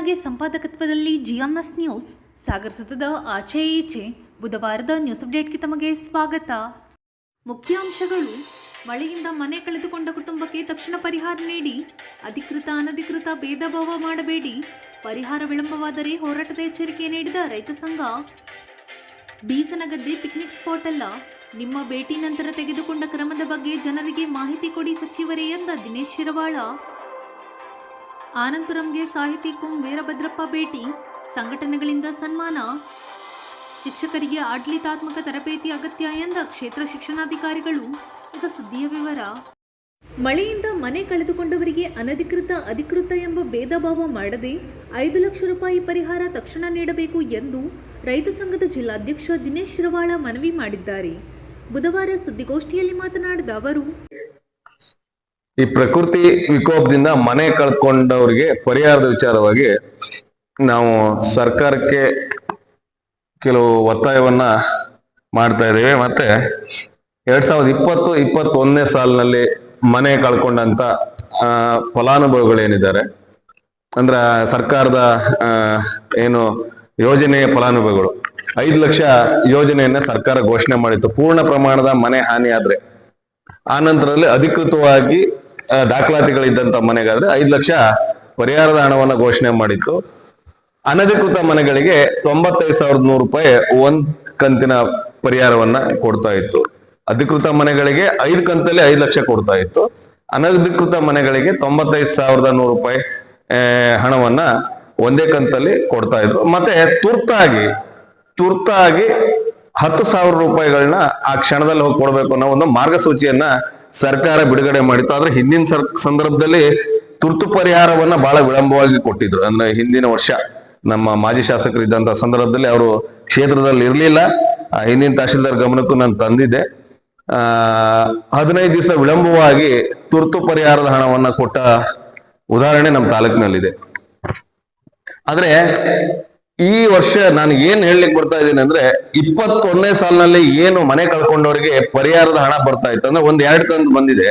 ಕಾಗೆ ಸಂಪಾದಕತ್ವದಲ್ಲಿ GMS news ಸಾಗರಿಸುತ್ತದೆ ಆಚೆ ಈಚೆ. ಬುಧವಾರದ ನ್ಯೂಸ್ ಅಪ್ಡೇಟ್ಗೆ ತಮಗೆ ಸ್ವಾಗತ. ಮುಖ್ಯಾಂಶಗಳು: ಮಳೆಯಿಂದ ಮನೆ ಕಳೆದುಕೊಂಡ ಕುಟುಂಬಕ್ಕೆ ತಕ್ಷಣ ಪರಿಹಾರ ನೀಡಿ, ಅಧಿಕೃತ ಅನಧಿಕೃತ ಭೇದ ಭಾವ ಮಾಡಬೇಡಿ, ಪರಿಹಾರ ವಿಳಂಬವಾದರೆ ಹೋರಾಟದ ಎಚ್ಚರಿಕೆ ನೀಡಿದ ರೈತ ಸಂಘ. ಬೀಸನಗದ್ದೆ ಪಿಕ್ನಿಕ್ ಸ್ಪಾಟ್ ಅಲ್ಲ, ನಿಮ್ಮ ಭೇಟಿ ನಂತರ ತೆಗೆದುಕೊಂಡ ಕ್ರಮದ ಬಗ್ಗೆ ಜನರಿಗೆ ಮಾಹಿತಿ ಕೊಡಿ ಸಚಿವರೇ ಎಂದ ದಿನೇಶ್ ಶಿರವಾಳ. ಆನಂತುರಂಗೆ ಸಾಹಿತಿ ಕುಂ ವೀರಭದ್ರಪ್ಪ ಭೇಟಿ, ಸಂಘಟನೆಗಳಿಂದ ಸನ್ಮಾನ. ಶಿಕ್ಷಕರಿಗೆ ಆಡಳಿತಾತ್ಮಕ ತರಬೇತಿ ಅಗತ್ಯ ಎಂದ ಕ್ಷೇತ್ರ ಶಿಕ್ಷಣಾಧಿಕಾರಿಗಳು. ಈಗ ಸುದ್ದಿಯ ವಿವರ. ಮಳೆಯಿಂದ ಮನೆ ಕಳೆದುಕೊಂಡವರಿಗೆ ಅನಧಿಕೃತ ಅಧಿಕೃತ ಎಂಬ ಭೇದ ಭಾವ ಮಾಡದೆ 5 ಲಕ್ಷ ರೂಪಾಯಿ ಪರಿಹಾರ ತಕ್ಷಣ ನೀಡಬೇಕು ಎಂದು ರೈತ ಸಂಘದ ಜಿಲ್ಲಾಧ್ಯಕ್ಷ ದಿನೇಶ್ ಶಿರವಾಳ ಮನವಿ ಮಾಡಿದ್ದಾರೆ. ಬುಧವಾರ ಸುದ್ದಿಗೋಷ್ಠಿಯಲ್ಲಿ ಮಾತನಾಡಿದ ಅವರು, ಈ ಪ್ರಕೃತಿ ವಿಕೋಪದಿಂದ ಮನೆ ಕಳ್ಕೊಂಡವರಿಗೆ ಪರಿಹಾರದ ವಿಚಾರವಾಗಿ ನಾವು ಸರ್ಕಾರಕ್ಕೆ ಕೆಲವು ಒತ್ತಾಯವನ್ನ ಮಾಡ್ತಾ ಇದ್ದೇವೆ. ಮತ್ತೆ 2020-21ನೇ ಸಾಲಿನಲ್ಲಿ ಮನೆ ಕಳ್ಕೊಂಡಂತ ಫಲಾನುಭವಿಗಳೇನಿದ್ದಾರೆ ಅಂದ್ರೆ ಸರ್ಕಾರದ ಏನು ಯೋಜನೆಯ ಫಲಾನುಭವಿಗಳು 5 ಲಕ್ಷ ಯೋಜನೆಯನ್ನ ಸರ್ಕಾರ ಘೋಷಣೆ ಮಾಡಿತ್ತು. ಪೂರ್ಣ ಪ್ರಮಾಣದ ಮನೆ ಹಾನಿ ಆದ್ರೆ ಆ ನಂತರದಲ್ಲಿ ಅಧಿಕೃತವಾಗಿ ದಾಖಲಾತಿಗಳಿದ್ದಂತ ಮನೆಗಾದ್ರೆ 5 ಲಕ್ಷ ಪರಿಹಾರದ ಹಣವನ್ನ ಘೋಷಣೆ ಮಾಡಿತ್ತು. ಅನಧಿಕೃತ ಮನೆಗಳಿಗೆ 95,100 ರೂಪಾಯಿ ಒಂದ್ ಕಂತಿನ ಪರಿಹಾರವನ್ನ ಕೊಡ್ತಾ ಇತ್ತು. ಅಧಿಕೃತ ಮನೆಗಳಿಗೆ 5 ಕಂತಲ್ಲಿ 5 ಲಕ್ಷ ಕೊಡ್ತಾ ಇತ್ತು. ಅನಧಿಕೃತ ಮನೆಗಳಿಗೆ 95,100 ರೂಪಾಯಿ ಹಣವನ್ನ ಒಂದೇ ಕಂತಲ್ಲಿ ಕೊಡ್ತಾ ಇದ್ರು. ಮತ್ತೆ ತುರ್ತಾಗಿ 10,000 ರೂಪಾಯಿಗಳನ್ನ ಆ ಕ್ಷಣದಲ್ಲಿ ಹೋಗಿ ಕೊಡ್ಬೇಕು ಅನ್ನೋ ಒಂದು ಮಾರ್ಗಸೂಚಿಯನ್ನ ಸರ್ಕಾರ ಬಿಡುಗಡೆ ಮಾಡಿತ್ತು. ಆದ್ರೆ ಹಿಂದಿನ ಸಂದರ್ಭದಲ್ಲಿ ತುರ್ತು ಪರಿಹಾರವನ್ನ ಬಹಳ ವಿಳಂಬವಾಗಿ ಕೊಟ್ಟಿದ್ರು. ಅಂದ್ರೆ ಹಿಂದಿನ ವರ್ಷ ನಮ್ಮ ಮಾಜಿ ಶಾಸಕರು ಇದ್ದಂತ ಸಂದರ್ಭದಲ್ಲಿ ಅವರು ಕ್ಷೇತ್ರದಲ್ಲಿ ಇರ್ಲಿಲ್ಲ. ಹಿಂದಿನ ತಹಶೀಲ್ದಾರ್ ಗಮನಕ್ಕೂ ನಾನು ತಂದಿದ್ದೆ. 15 ದಿವಸ ವಿಳಂಬವಾಗಿ ತುರ್ತು ಪರಿಹಾರದ ಹಣವನ್ನ ಕೊಟ್ಟ ಉದಾಹರಣೆ ನಮ್ಮ ತಾಲೂಕಿನಲ್ಲಿದೆ. ಆದ್ರೆ ಈ ವರ್ಷ ನಾನು ಏನ್ ಹೇಳಲಿಕ್ಕೆ ಬರ್ತಾ ಇದ್ದೀನಿ ಅಂದ್ರೆ 21ನೇ ಸಾಲಿನಲ್ಲಿ ಏನು ಮನೆ ಕಳ್ಕೊಂಡವರಿಗೆ ಪರಿಹಾರದ ಹಣ ಬರ್ತಾ ಇತ್ತು ಅಂದ್ರೆ 1-2 ಕಂತು ಬಂದಿದೆ.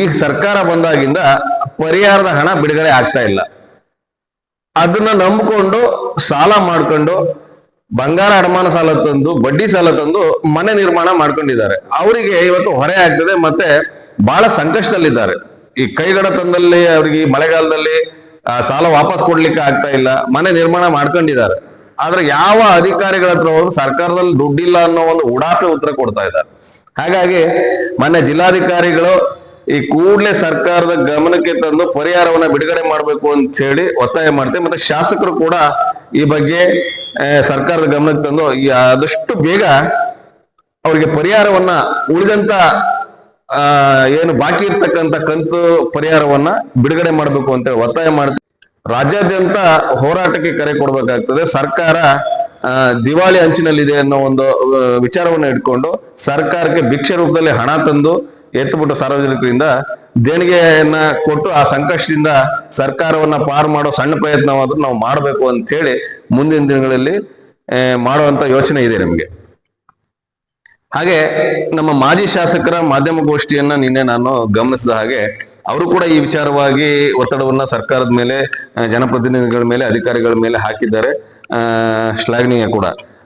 ಈಗ ಸರ್ಕಾರ ಬಂದಾಗಿಂದ ಪರಿಹಾರದ ಹಣ ಬಿಡುಗಡೆ ಆಗ್ತಾ ಇಲ್ಲ. ಅದನ್ನ ನಂಬಿಕೊಂಡು ಸಾಲ ಮಾಡ್ಕೊಂಡು ಬಂಗಾರ ಅಡಮಾನ ಸಾಲ ತಂದು ಬಡ್ಡಿ ಸಾಲ ತಂದು ಮನೆ ನಿರ್ಮಾಣ ಮಾಡ್ಕೊಂಡಿದ್ದಾರೆ. ಅವರಿಗೆ ಇವತ್ತು ಹೊರೆ ಆಗ್ತದೆ, ಮತ್ತೆ ಬಹಳ ಸಂಕಷ್ಟದಲ್ಲಿದ್ದಾರೆ. ಈ ಕೈಗಡ ತಂದಲ್ಲಿ ಅವ್ರಿಗೆ ಮಳೆಗಾಲದಲ್ಲಿ ಸಾಲ ವಾಪಸ್ ಕೊಡ್ಲಿಕ್ಕೆ ಆಗ್ತಾ ಇಲ್ಲ, ಮನೆ ನಿರ್ಮಾಣ ಮಾಡ್ಕೊಂಡಿದ್ದಾರೆ. ಆದ್ರೆ ಯಾವ ಅಧಿಕಾರಿಗಳ ಹತ್ರ ಹೋದ್ರು ಸರ್ಕಾರದಲ್ಲಿ ದುಡ್ಡಿಲ್ಲ ಅನ್ನೋ ಒಂದು ಉಡಾಫೆ ಉತ್ತರ ಕೊಡ್ತಾ ಇದ್ದಾರೆ. ಹಾಗಾಗಿ ಮೊನ್ನೆ ಜಿಲ್ಲಾಧಿಕಾರಿಗಳು ಈ ಕೂಡಲೇ ಸರ್ಕಾರದ ಗಮನಕ್ಕೆ ತಂದು ಪರಿಹಾರವನ್ನ ಬಿಡುಗಡೆ ಮಾಡ್ಬೇಕು ಅಂತ ಹೇಳಿ ಒತ್ತಾಯ ಮಾಡ್ತೇವೆ. ಮತ್ತೆ ಶಾಸಕರು ಕೂಡ ಈ ಬಗ್ಗೆ ಸರ್ಕಾರದ ಗಮನಕ್ಕೆ ತಂದು ಆದಷ್ಟು ಬೇಗ ಅವರಿಗೆ ಪರಿಹಾರವನ್ನ ಉಳಿದಂತ ಏನು ಬಾಕಿ ಇರ್ತಕ್ಕಂಥ ಕಂತು ಪರಿಹಾರವನ್ನ ಬಿಡುಗಡೆ ಮಾಡಬೇಕು ಅಂತ ಒತ್ತಾಯ ಮಾಡ್ತೀವಿ. ರಾಜ್ಯಾದ್ಯಂತ ಹೋರಾಟಕ್ಕೆ ಕರೆ ಕೊಡ್ಬೇಕಾಗ್ತದೆ. ಸರ್ಕಾರ ದಿವಾಳಿ ಅಂಚಿನಲ್ಲಿದೆ ಅನ್ನೋ ಒಂದು ವಿಚಾರವನ್ನ ಇಟ್ಕೊಂಡು ಸರ್ಕಾರಕ್ಕೆ ಭಿಕ್ಷೆ ರೂಪದಲ್ಲಿ ಹಣ ತಂದು ಎತ್ತುಬಿಟ್ಟು ಸಾರ್ವಜನಿಕರಿಂದ ದೇಣಿಗೆಯನ್ನ ಕೊಟ್ಟು ಆ ಸಂಕಷ್ಟದಿಂದ ಸರ್ಕಾರವನ್ನ ಪಾರು ಮಾಡೋ ಸಣ್ಣ ಪ್ರಯತ್ನವಾದ್ರೂ ನಾವು ಮಾಡಬೇಕು ಅಂತ ಹೇಳಿ ಮುಂದಿನ ದಿನಗಳಲ್ಲಿ ಮಾಡುವಂತ ಯೋಚನೆ ಇದೆ ನಮಗೆ. ಹಾಗೆ ನಮ್ಮ ಮಾಜಿ ಶಾಸಕರ ಮಾಧ್ಯಮ ಗೋಷ್ಠಿಯನ್ನ ನಿನ್ನೆ ನಾನು ಗಮನಿಸಿದ ಹಾಗೆ ಅವರು ಕೂಡ ಈ ವಿಚಾರವಾಗಿ ಒತ್ತಡವನ್ನ ಸರ್ಕಾರದ ಮೇಲೆ, ಜನಪ್ರತಿನಿಧಿಗಳ ಮೇಲೆ, ಅಧಿಕಾರಿಗಳ ಮೇಲೆ ಹಾಕಿದ್ದಾರೆ. ಶ್ಲಾಘನೀಯ ಕೂಡ.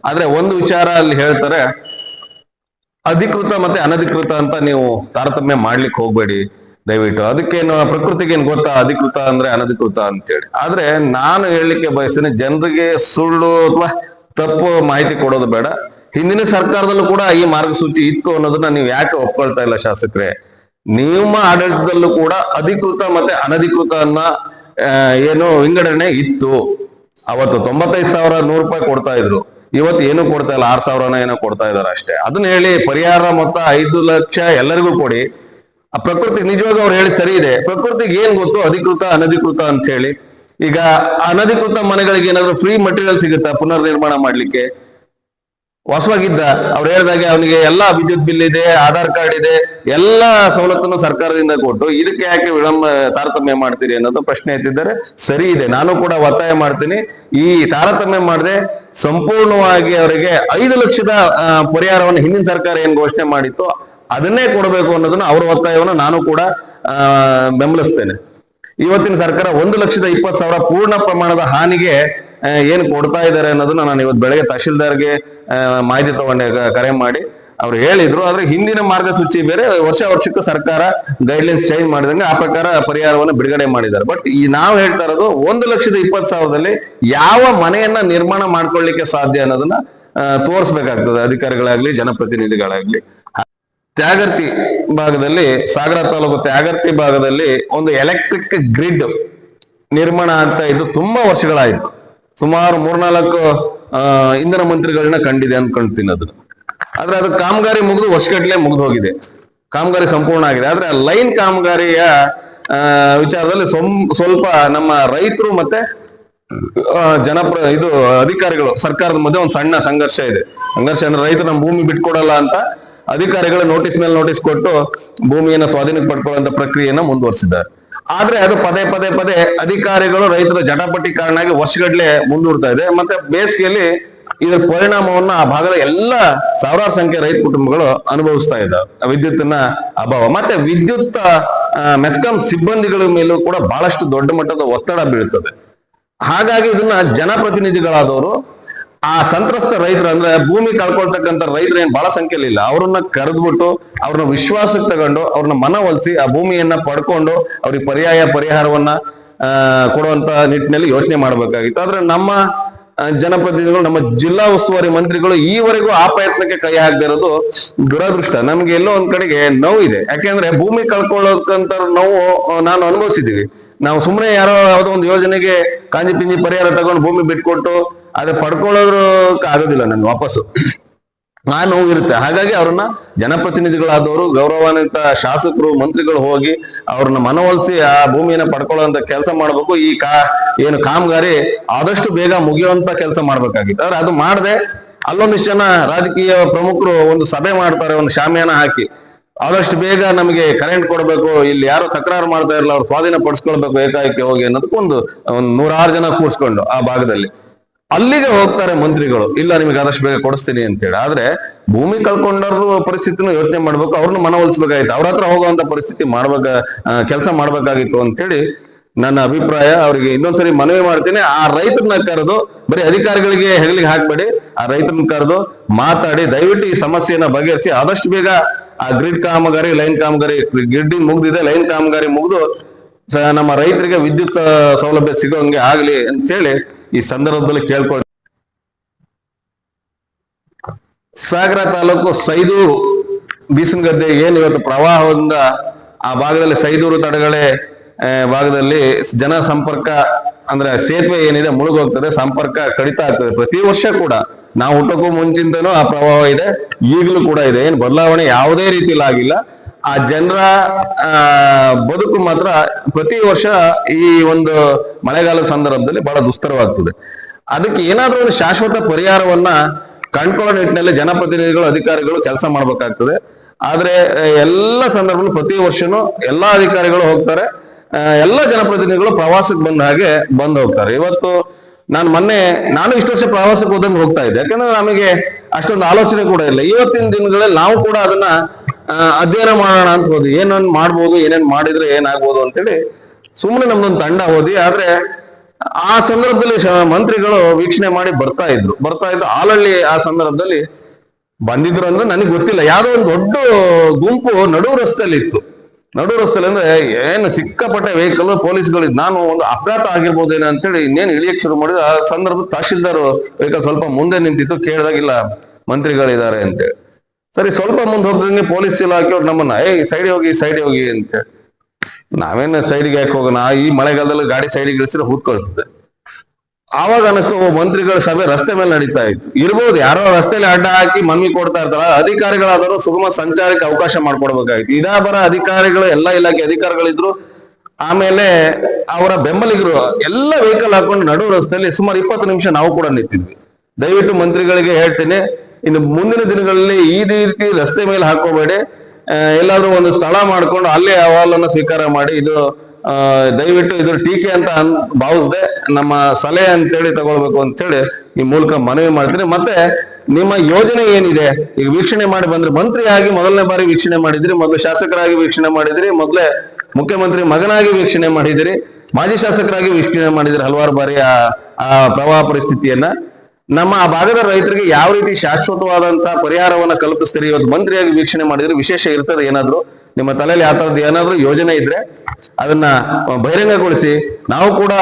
ಆದ್ರೆ ಒಂದು ವಿಚಾರ ಅಲ್ಲಿ ಹೇಳ್ತಾರೆ, ಅಧಿಕೃತ ಮತ್ತೆ ಅನಧಿಕೃತ ಅಂತ ನೀವು ತಾರತಮ್ಯ ಮಾಡ್ಲಿಕ್ಕೆ ಹೋಗ್ಬೇಡಿ ದಯವಿಟ್ಟು. ಅದಕ್ಕೇನು ಪ್ರಕೃತಿಗೆ ಏನ್ ಗೊತ್ತಾ ಅಧಿಕೃತ ಅಂದ್ರೆ ಅನಧಿಕೃತ ಅಂತೇಳಿ. ಆದ್ರೆ ನಾನು ಹೇಳಲಿಕ್ಕೆ ಬಯಸ್ತೇನೆ, ಜನರಿಗೆ ಸುಳ್ಳು ಅಥವಾ ತಪ್ಪು ಮಾಹಿತಿ ಕೊಡೋದು ಬೇಡ. ಹಿಂದಿನ ಸರ್ಕಾರದಲ್ಲೂ ಕೂಡ ಈ ಮಾರ್ಗಸೂಚಿ ಇತ್ತು ಅನ್ನೋದನ್ನ ನೀವು ಯಾಕೆ ಒಪ್ಕೊಳ್ತಾ ಇಲ್ಲ ಶಾಸಕರೇ? ನಿಮ್ಮ ಆಡಳಿತದಲ್ಲೂ ಕೂಡ ಅಧಿಕೃತ ಮತ್ತೆ ಅನಧಿಕೃತ ಅನ್ನ ಏನು ವಿಂಗಡಣೆ ಇತ್ತು. ಅವತ್ತು 95,100 ರೂಪಾಯಿ ಕೊಡ್ತಾ ಇದ್ರು, ಇವತ್ತು ಏನು ಕೊಡ್ತಾ ಇಲ್ಲ, 6,000 ಏನೋ ಕೊಡ್ತಾ ಇದಾರೆ ಅಷ್ಟೇ. ಅದನ್ನ ಹೇಳಿ ಪರಿಹಾರ ಮೊತ್ತ 5 ಲಕ್ಷ ಎಲ್ಲರಿಗೂ ಕೊಡಿ. ಆ ಪ್ರಕೃತಿಗೆ ನಿಜವಾಗ ಅವ್ರು ಹೇಳಿ ಸರಿ ಇದೆ. ಪ್ರಕೃತಿಗೆ ಏನ್ ಗೊತ್ತು ಅಧಿಕೃತ ಅನಧಿಕೃತ ಅಂತ ಹೇಳಿ. ಈಗ ಅನಧಿಕೃತ ಮನೆಗಳಿಗೆ ಏನಾದ್ರು ಫ್ರೀ ಮಟೀರಿಯಲ್ ಸಿಗುತ್ತಾ ಪುನರ್ ನಿರ್ಮಾಣ ಮಾಡ್ಲಿಕ್ಕೆ? ಹೊಸವಾಗಿದ್ದ ಅವ್ರು ಹೇಳಿದಾಗೆ ಅವನಿಗೆ ಎಲ್ಲಾ ವಿದ್ಯುತ್ ಬಿಲ್ ಇದೆ, ಆಧಾರ್ ಕಾರ್ಡ್ ಇದೆ, ಎಲ್ಲಾ ಸವಲತ್ತನ್ನು ಸರ್ಕಾರದಿಂದ ಕೊಟ್ಟು ಇದಕ್ಕೆ ಯಾಕೆ ತಾರತಮ್ಯ ಮಾಡ್ತೀರಿ ಅನ್ನೋದು ಪ್ರಶ್ನೆ ಎತ್ತಿದ್ದಾರೆ. ಸರಿ ಇದೆ, ನಾನು ಕೂಡ ಒತ್ತಾಯ ಮಾಡ್ತೀನಿ. ಈ ತಾರತಮ್ಯ ಮಾಡದೆ ಸಂಪೂರ್ಣವಾಗಿ ಅವರಿಗೆ 5 ಲಕ್ಷದ ಪರಿಹಾರವನ್ನು ಹಿಂದಿನ ಸರ್ಕಾರ ಏನ್ ಘೋಷಣೆ ಮಾಡಿತ್ತು ಅದನ್ನೇ ಕೊಡಬೇಕು ಅನ್ನೋದನ್ನ ಅವರ ಒತ್ತಾಯವನ್ನು ನಾನು ಕೂಡ ಬೆಂಬಲಿಸ್ತೇನೆ. ಇವತ್ತಿನ ಸರ್ಕಾರ 1,20,000 ಪೂರ್ಣ ಪ್ರಮಾಣದ ಹಾನಿಗೆ ಏನು ಕೊಡ್ತಾ ಇದ್ದಾರೆ ಅನ್ನೋದನ್ನ ನಾನು ಇವತ್ತು ಬೆಳಗ್ಗೆ ತಹಶೀಲ್ದಾರ್ಗೆ ಮಾಹಿತಿ ತಗೊಂಡೆ, ಕರೆ ಮಾಡಿ ಅವ್ರು ಹೇಳಿದ್ರು. ಆದ್ರೆ ಹಿಂದಿನ ಮಾರ್ಗಸೂಚಿ ಬೇರೆ, ವರ್ಷಕ್ಕೂ ಸರ್ಕಾರ ಗೈಡ್ಲೈನ್ಸ್ ಚೇಂಜ್ ಮಾಡಿದಂಗೆ ಆ ಪ್ರಕಾರ ಪರಿಹಾರವನ್ನು ಬಿಡುಗಡೆ ಮಾಡಿದ್ದಾರೆ. ಬಟ್ ಈ ನಾವು ಹೇಳ್ತಾ ಇರೋದು 1,20,000ದಲ್ಲಿ ಯಾವ ಮನೆಯನ್ನ ನಿರ್ಮಾಣ ಮಾಡ್ಕೊಳ್ಳಿಕ್ಕೆ ಸಾಧ್ಯ ಅನ್ನೋದನ್ನ ತೋರಿಸ್ಬೇಕಾಗ್ತದೆ ಅಧಿಕಾರಿಗಳಾಗ್ಲಿ ಜನಪ್ರತಿನಿಧಿಗಳಾಗ್ಲಿ. ತ್ಯಾಗರ್ತಿ ಭಾಗದಲ್ಲಿ, ಸಾಗರ ತಾಲೂಕು ತ್ಯಾಗರ್ತಿ ಭಾಗದಲ್ಲಿ ಒಂದು ಎಲೆಕ್ಟ್ರಿಕ್ ಗ್ರಿಡ್ ನಿರ್ಮಾಣ ಆಗ್ತಾ ಇದ್ದು ತುಂಬಾ ವರ್ಷಗಳಾಯ್ತು. ಸುಮಾರು 3-4 ಇಂಧನ ಮಂತ್ರಿಗಳನ್ನ ಕಂಡಿದೆ ಅನ್ಕೊಂತೀನಿ ಅದು. ಆದ್ರೆ ಅದು ಕಾಮಗಾರಿ ಮುಗಿದು ವರ್ಷಗಟ್ಟಲೆ ಮುಗಿದು ಹೋಗಿದೆ, ಕಾಮಗಾರಿ ಸಂಪೂರ್ಣ ಆಗಿದೆ. ಆದ್ರೆ ಲೈನ್ ಕಾಮಗಾರಿಯ ವಿಚಾರದಲ್ಲಿ ಸ್ವಲ್ಪ ನಮ್ಮ ರೈತರು ಮತ್ತೆ ಇದು ಅಧಿಕಾರಿಗಳು ಸರ್ಕಾರದ ಮಧ್ಯೆ ಒಂದು ಸಣ್ಣ ಸಂಘರ್ಷ ಇದೆ. ಸಂಘರ್ಷ ಅಂದ್ರೆ ರೈತರು ನಮ್ಮ ಭೂಮಿ ಬಿಟ್ಕೊಡಲ್ಲ ಅಂತ ಅಧಿಕಾರಿಗಳು ನೋಟಿಸ್ ಮೇಲೆ ನೋಟಿಸ್ ಕೊಟ್ಟು ಭೂಮಿಯನ್ನ ಸ್ವಾಧೀನಕ್ಕೆ ಪಡ್ಕೊಳ್ಳುವಂತ ಪ್ರಕ್ರಿಯೆಯನ್ನ ಮುಂದುವರಿಸಿದ್ದಾರೆ. ಆದ್ರೆ ಅದು ಪದೇ ಅಧಿಕಾರಿಗಳು ರೈತರ ಜಟಾಪಟಿ ಕಾರಣವಾಗಿ ವರ್ಷಗಡ್ಲೆ ಮುಂದೂಡ್ತಾ ಇದೆ. ಮತ್ತೆ ಬೇಸಿಗೆಯಲ್ಲಿ ಇದರ ಪರಿಣಾಮವನ್ನ ಆ ಭಾಗದ ಎಲ್ಲ ಸಾವಿರಾರು ಸಂಖ್ಯೆ ರೈತ ಕುಟುಂಬಗಳು ಅನುಭವಿಸ್ತಾ ಇದ್ದಾವೆ. ವಿದ್ಯುತ್ತಿನ ಅಭಾವ ಮತ್ತೆ ವಿದ್ಯುತ್ ಮೆಸ್ಕಾಂ ಸಿಬ್ಬಂದಿಗಳ ಮೇಲೂ ಕೂಡ ಬಹಳಷ್ಟು ದೊಡ್ಡ ಮಟ್ಟದ ಒತ್ತಡ ಬೀಳುತ್ತದೆ. ಹಾಗಾಗಿ ಇದನ್ನ ಜನಪ್ರತಿನಿಧಿಗಳಾದವರು ಆ ಸಂತ್ರಸ್ತ ರೈತರು, ಅಂದ್ರೆ ಭೂಮಿ ಕಳ್ಕೊಳ್ತಕ್ಕಂಥ ರೈತರು ಏನ್ ಬಹಳ ಸಂಖ್ಯೆಯಲ್ಲಿ ಇಲ್ಲ, ಅವ್ರನ್ನ ಕರೆದ್ಬಿಟ್ಟು ಅವ್ರನ್ನ ವಿಶ್ವಾಸಕ್ಕೆ ತಗೊಂಡು ಅವ್ರನ್ನ ಮನವೊಲಿಸಿ ಆ ಭೂಮಿಯನ್ನ ಪಡ್ಕೊಂಡು ಅವ್ರಿಗೆ ಪರಿಹಾರವನ್ನ ಕೊಡುವಂತ ನಿಟ್ಟಿನಲ್ಲಿ ಯೋಚನೆ ಮಾಡ್ಬೇಕಾಗಿತ್ತು. ಆದ್ರೆ ನಮ್ಮ ಜನಪ್ರತಿನಿಧಿಗಳು, ನಮ್ಮ ಜಿಲ್ಲಾ ಉಸ್ತುವಾರಿ ಮಂತ್ರಿಗಳು ಈವರೆಗೂ ಆ ಪ್ರಯತ್ನಕ್ಕೆ ಕೈ ಹಾಕದಿರೋದು ದುರದೃಷ್ಟ. ನಮ್ಗೆ ಎಲ್ಲೋ ಒಂದ್ ಕಡೆಗೆ ನೋವು ಇದೆ. ಯಾಕೆಂದ್ರೆ ಭೂಮಿ ಕಳ್ಕೊಳ್ಳೋಕಂತ ನೋವು ನಾನು ಅನುಭವಿಸಿದೀವಿ. ನಾವು ಸುಮ್ಮನೆ ಯಾವುದೋ ಒಂದು ಯೋಜನೆಗೆ ಕಾಂಜಿ ಪಿಂಜಿ ಪರಿಹಾರ ತಗೊಂಡು ಭೂಮಿ ಬಿಟ್ಕೊಟ್ಟು ಅದೇ ಪಡ್ಕೊಳ್ಳೋದಕ್ಕೆ ಆಗೋದಿಲ್ಲ ನನ್ಗೆ ವಾಪಸ್ಸು, ಆ ನೋವು ಇರುತ್ತೆ. ಹಾಗಾಗಿ ಅವ್ರನ್ನ ಜನಪ್ರತಿನಿಧಿಗಳಾದವರು, ಗೌರವಾನ್ವಿತ ಶಾಸಕರು, ಮಂತ್ರಿಗಳು ಹೋಗಿ ಅವ್ರನ್ನ ಮನವೊಲಿಸಿ ಆ ಭೂಮಿಯನ್ನ ಪಡ್ಕೊಳ್ಳುವಂತ ಕೆಲಸ ಮಾಡ್ಬೇಕು. ಈ ಏನು ಕಾಮಗಾರಿ ಆದಷ್ಟು ಬೇಗ ಮುಗಿಯುವಂತ ಕೆಲಸ ಮಾಡ್ಬೇಕಾಗಿತ್ತು. ಆದ್ರೆ ಅದು ಮಾಡದೆ ಅಲ್ಲೊಂದಿಷ್ಟು ಜನ ರಾಜಕೀಯ ಪ್ರಮುಖರು ಒಂದು ಸಭೆ ಮಾಡ್ತಾರೆ, ಒಂದು ಶಾಮಿಯಾನ ಹಾಕಿ ಆದಷ್ಟು ಬೇಗ ನಮಗೆ ಕರೆಂಟ್ ಕೊಡಬೇಕು, ಇಲ್ಲಿ ಯಾರು ತಕರಾರು ಮಾಡ್ತಾ ಇರಲ್ಲ ಅವ್ರು ಸ್ವಾಧೀನ ಪಡಿಸ್ಕೊಳ್ಬೇಕು ಏಕಾಏಕಿ ಹೋಗಿ ಅನ್ನೋದಕ್ಕೆ ಒಂದು 100-6 ಜನ ಕೂರ್ಸ್ಕೊಂಡು ಆ ಭಾಗದಲ್ಲಿ ಅಲ್ಲಿಗೆ ಹೋಗ್ತಾರೆ ಮಂತ್ರಿಗಳು. ಇಲ್ಲ, ನಿಮಗೆ ಆದಷ್ಟು ಬೇಗ ಕೊಡಿಸ್ತೀನಿ ಅಂತೇಳಿ. ಆದ್ರೆ ಭೂಮಿ ಕಳ್ಕೊಂಡವ್ರ ಪರಿಸ್ಥಿತಿನ ಯೋಚನೆ ಮಾಡ್ಬೇಕು, ಅವ್ರನ್ನ ಮನವೊಲಿಸ್ಬೇಕಾಗಿತ್ತು, ಅವ್ರ ಹತ್ರ ಹೋಗುವಂತ ಪರಿಸ್ಥಿತಿ ಕೆಲಸ ಮಾಡ್ಬೇಕಾಗಿತ್ತು ಅಂತೇಳಿ ನನ್ನ ಅಭಿಪ್ರಾಯ. ಅವ್ರಿಗೆ ಇನ್ನೊಂದ್ಸರಿ ಮನವಿ ಮಾಡ್ತೀನಿ, ಆ ರೈತರನ್ನ ಕರೆದು ಬರೀ ಅಧಿಕಾರಿಗಳಿಗೆ ಹೆಗಲಿಗೆ ಹಾಕ್ಬೇಡಿ, ಆ ರೈತರನ್ನ ಕರೆದು ಮಾತಾಡಿ ದಯವಿಟ್ಟು ಈ ಸಮಸ್ಯೆಯನ್ನ ಬಗೆಹರಿಸಿ ಆದಷ್ಟು ಬೇಗ ಆ ಗ್ರಿಡ್ ಕಾಮಗಾರಿ, ಲೈನ್ ಕಾಮಗಾರಿ, ಗ್ರಿಡ್ ಮುಗ್ದಿದೆ, ಲೈನ್ ಕಾಮಗಾರಿ ಮುಗಿದು ನಮ್ಮ ರೈತರಿಗೆ ವಿದ್ಯುತ್ ಸೌಲಭ್ಯ ಸಿಗೋಂಗೆ ಆಗ್ಲಿ ಅಂತ ಹೇಳಿ ಈ ಸಂದರ್ಭದಲ್ಲಿ ಕೇಳ್ಕೊಂಡು. ಸಾಗರ ತಾಲೂಕು ಸೈದೂರು ಬೀಸನಗದ್ದೆ ಏನ್ ಇವತ್ತು ಪ್ರವಾಹದಿಂದ ಆ ಭಾಗದಲ್ಲಿ ಸೈದೂರು ತಡೆಗಳೆ ಭಾಗದಲ್ಲಿ ಜನ ಸಂಪರ್ಕ ಅಂದ್ರೆ ಸೇತುವೆ ಏನಿದೆ ಮುಳುಗೋಗ್ತದೆ, ಸಂಪರ್ಕ ಕಡಿತ ಆಗ್ತದೆ. ಪ್ರತಿ ವರ್ಷ ಕೂಡ ನಾವು ಹುಟ್ಟಕ್ಕೂ ಮುಂಚಿಂದನೂ ಆ ಪ್ರವಾಹ ಇದೆ, ಈಗಲೂ ಕೂಡ ಇದೆ. ಏನು ಬದಲಾವಣೆ ಯಾವುದೇ ರೀತಿಯಲ್ಲಿ ಆಗಿಲ್ಲ. ಆ ಜನರ ಬದುಕು ಮಾತ್ರ ಪ್ರತಿ ವರ್ಷ ಈ ಒಂದು ಮಳೆಗಾಲದ ಸಂದರ್ಭದಲ್ಲಿ ಬಹಳ ದುಸ್ತರವಾಗ್ತದೆ. ಅದಕ್ಕೆ ಏನಾದ್ರೂ ಒಂದು ಶಾಶ್ವತ ಪರಿಹಾರವನ್ನ ಕಂಡುಕೊಳ್ಳೋ ನಿಟ್ಟಿನಲ್ಲಿ ಜನಪ್ರತಿನಿಧಿಗಳು, ಅಧಿಕಾರಿಗಳು ಕೆಲಸ ಮಾಡ್ಬೇಕಾಗ್ತದೆ. ಆದ್ರೆ ಎಲ್ಲ ಸಂದರ್ಭದಲ್ಲೂ ಪ್ರತಿ ವರ್ಷನೂ ಎಲ್ಲಾ ಅಧಿಕಾರಿಗಳು ಹೋಗ್ತಾರೆ, ಎಲ್ಲ ಜನಪ್ರತಿನಿಧಿಗಳು ಪ್ರವಾಸಕ್ಕೆ ಬಂದ ಹಾಗೆ ಬಂದು ಹೋಗ್ತಾರೆ. ಇವತ್ತು ನಾನು ಇಷ್ಟು ವರ್ಷ ಪ್ರವಾಸಕ್ಕೆ ಹೋದಂಗೆ ಹೋಗ್ತಾ ಇದ್ದೆ, ಯಾಕಂದ್ರೆ ನಮಗೆ ಅಷ್ಟೊಂದು ಆಲೋಚನೆ ಕೂಡ ಇಲ್ಲ. ಇವತ್ತಿನ ದಿನಗಳಲ್ಲಿ ನಾವು ಕೂಡ ಅದನ್ನ ಅಧ್ಯಯನ ಮಾಡೋಣ ಅಂತ ಹೋದ್ವಿ, ಏನನ್ ಮಾಡ್ಬೋದು, ಏನೇನ್ ಮಾಡಿದ್ರೆ ಏನಾಗ್ಬೋದು ಅಂತೇಳಿ ಸುಮ್ಮನೆ ನಮ್ದೊಂದು ತಂಡ ಹೋದ್ವಿ. ಆದ್ರೆ ಆ ಸಂದರ್ಭದಲ್ಲಿ ಮಂತ್ರಿಗಳು ವೀಕ್ಷಣೆ ಮಾಡಿ ಬರ್ತಾ ಇದ್ರು. ಆಲಳ್ಳಿ ಆ ಸಂದರ್ಭದಲ್ಲಿ ಬಂದಿದ್ರು ಅಂದ್ರೆ ನನಗೆ ಗೊತ್ತಿಲ್ಲ, ಯಾವ್ದೋ ಒಂದು ದೊಡ್ಡ ಗುಂಪು ನಡು ರಸ್ತೆಯಲ್ಲಿ ಇತ್ತು. ನಡು ರಸ್ತೆಯಲ್ಲಿ ಅಂದ್ರೆ ಏನು ಸಿಕ್ಕಾಪಟ್ಟೆ ವೆಹಿಕಲ್, ಪೊಲೀಸ್ಗಳು. ನಾನು ಒಂದು ಅಪಘಾತ ಆಗಿರ್ಬೋದೇನೋ ಅಂತೇಳಿ ಇನ್ನೇನು ಇಳಿಯಕ್ ಶುರು ಮಾಡಿದ್ರು. ಆ ಸಂದರ್ಭ ತಹಶೀಲ್ದಾರ್ ವೆಹಿಕಲ್ ಸ್ವಲ್ಪ ಮುಂದೆ ನಿಂತಿತ್ತು, ಕೇಳಿದಾಗಿಲ್ಲ ಮಂತ್ರಿಗಳಿದ್ದಾರೆ ಅಂತೇಳಿ. ಸರಿ, ಸ್ವಲ್ಪ ಮುಂದೆ ಹೋಗ್ದಂಗೆ ಪೊಲೀಸ್ ಇಲಾಖೆಯವ್ರು ನಮ್ಮನ್ನ ಸೈಡ್ ಹೋಗಿ ಅಂತೇಳಿ. ನಾವೇನು ಸೈಡ್ಗೆ ಯಾಕೆ ಹೋಗೋಣ, ಈ ಮಳೆಗಾಲದಲ್ಲಿ ಗಾಡಿ ಸೈಡಿಗೆ ಇಳಿಸಿದ್ರೆ ಕೂತ್ಕೊಳ್ತದೆ. ಆವಾಗ ಅನಿಸ್ತು, ಮಂತ್ರಿಗಳ ಸಭೆ ರಸ್ತೆ ಮೇಲೆ ನಡೀತಾ ಇತ್ತು. ಇರ್ಬೋದು, ಯಾರೋ ರಸ್ತೆಯಲ್ಲಿ ಅಡ್ಡ ಹಾಕಿ ಮನವಿ ಕೊಡ್ತಾ ಇರ್ತಾರ, ಅಧಿಕಾರಿಗಳಾದರೂ ಸುಗಮ ಸಂಚಾರಕ್ಕೆ ಅವಕಾಶ ಮಾಡ್ಕೊಡ್ಬೇಕಾಗಿತ್ತು. ಇದಾಬರ ಅಧಿಕಾರಿಗಳು, ಎಲ್ಲಾ ಇಲಾಖೆ ಅಧಿಕಾರಿಗಳಿದ್ರು. ಆಮೇಲೆ ಅವರ ಬೆಂಬಲಿಗರು ಎಲ್ಲ ವೆಹಿಕಲ್ ಹಾಕೊಂಡು ನಡು ರಸ್ತೆಯಲ್ಲಿ ಸುಮಾರು 20 ನಿಮಿಷ ನಾವು ಕೂಡ ನಿಂತಿದ್ವಿ. ದಯವಿಟ್ಟು ಮಂತ್ರಿಗಳಿಗೆ ಹೇಳ್ತೀನಿ, ಇನ್ನು ಮುಂದಿನ ದಿನಗಳಲ್ಲಿ ಈ ರೀತಿ ರಸ್ತೆ ಮೇಲೆ ಹಾಕೋಬೇಡಿ, ಎಲ್ಲಾದ್ರೂ ಒಂದು ಸ್ಥಳ ಮಾಡ್ಕೊಂಡು ಅಲ್ಲೇ ಅಹವಾಲನ್ನು ಸ್ವೀಕಾರ ಮಾಡಿ. ಇದು ದಯವಿಟ್ಟು ಇದ್ರ ಟೀಕೆ ಅಂತ ಭಾವಿಸದೆ ನಮ್ಮ ಸಲಹೆ ಅಂತೇಳಿ ತಗೊಳ್ಬೇಕು ಅಂತ ಹೇಳಿ ಈ ಮೂಲಕ ಮನವಿ ಮಾಡ್ತೀನಿ. ಮತ್ತೆ ನಿಮ್ಮ ಯೋಜನೆ ಏನಿದೆ, ಈಗ ವೀಕ್ಷಣೆ ಮಾಡಿ ಬಂದ್ರೆ, ಮಂತ್ರಿ ಆಗಿ ಮೊದಲನೇ ಬಾರಿ ವೀಕ್ಷಣೆ ಮಾಡಿದ್ರಿ, ಮೊದಲು ಶಾಸಕರಾಗಿ ವೀಕ್ಷಣೆ ಮಾಡಿದ್ರಿ, ಮೊದಲೇ ಮುಖ್ಯಮಂತ್ರಿ ಮಗನಾಗಿ ವೀಕ್ಷಣೆ ಮಾಡಿದಿರಿ. ಮಾಜಿ ಶಾಸಕರಾಗಿ ವೀಕ್ಷಣೆ ಮಾಡಿದ್ರೆ ಹಲವಾರು ಬಾರಿ ಆ ಪ್ರವಾಹ ಪರಿಸ್ಥಿತಿಯನ್ನ. ನಮ್ಮ ಆ ಭಾಗದ ರೈತರಿಗೆ ಯಾವ ರೀತಿ ಶಾಶ್ವತವಾದಂತಹ ಪರಿಹಾರವನ್ನ ಕಲ್ಪಿಸ್ತೀರಿ, ಇವತ್ತು ಮಂತ್ರಿಯಾಗಿ ವೀಕ್ಷಣೆ ಮಾಡಿದ್ರೆ ವಿಶೇಷ ಇರ್ತದೆ. ಏನಾದ್ರು ನಿಮ್ಮ ತಲೆಯಲ್ಲಿ ಆ ತರದ್ದು ಏನಾದ್ರು ಯೋಜನೆ ಇದ್ರೆ ಅದನ್ನ ಬಹಿರಂಗಗೊಳಿಸಿ, ನಾವು ಕೂಡ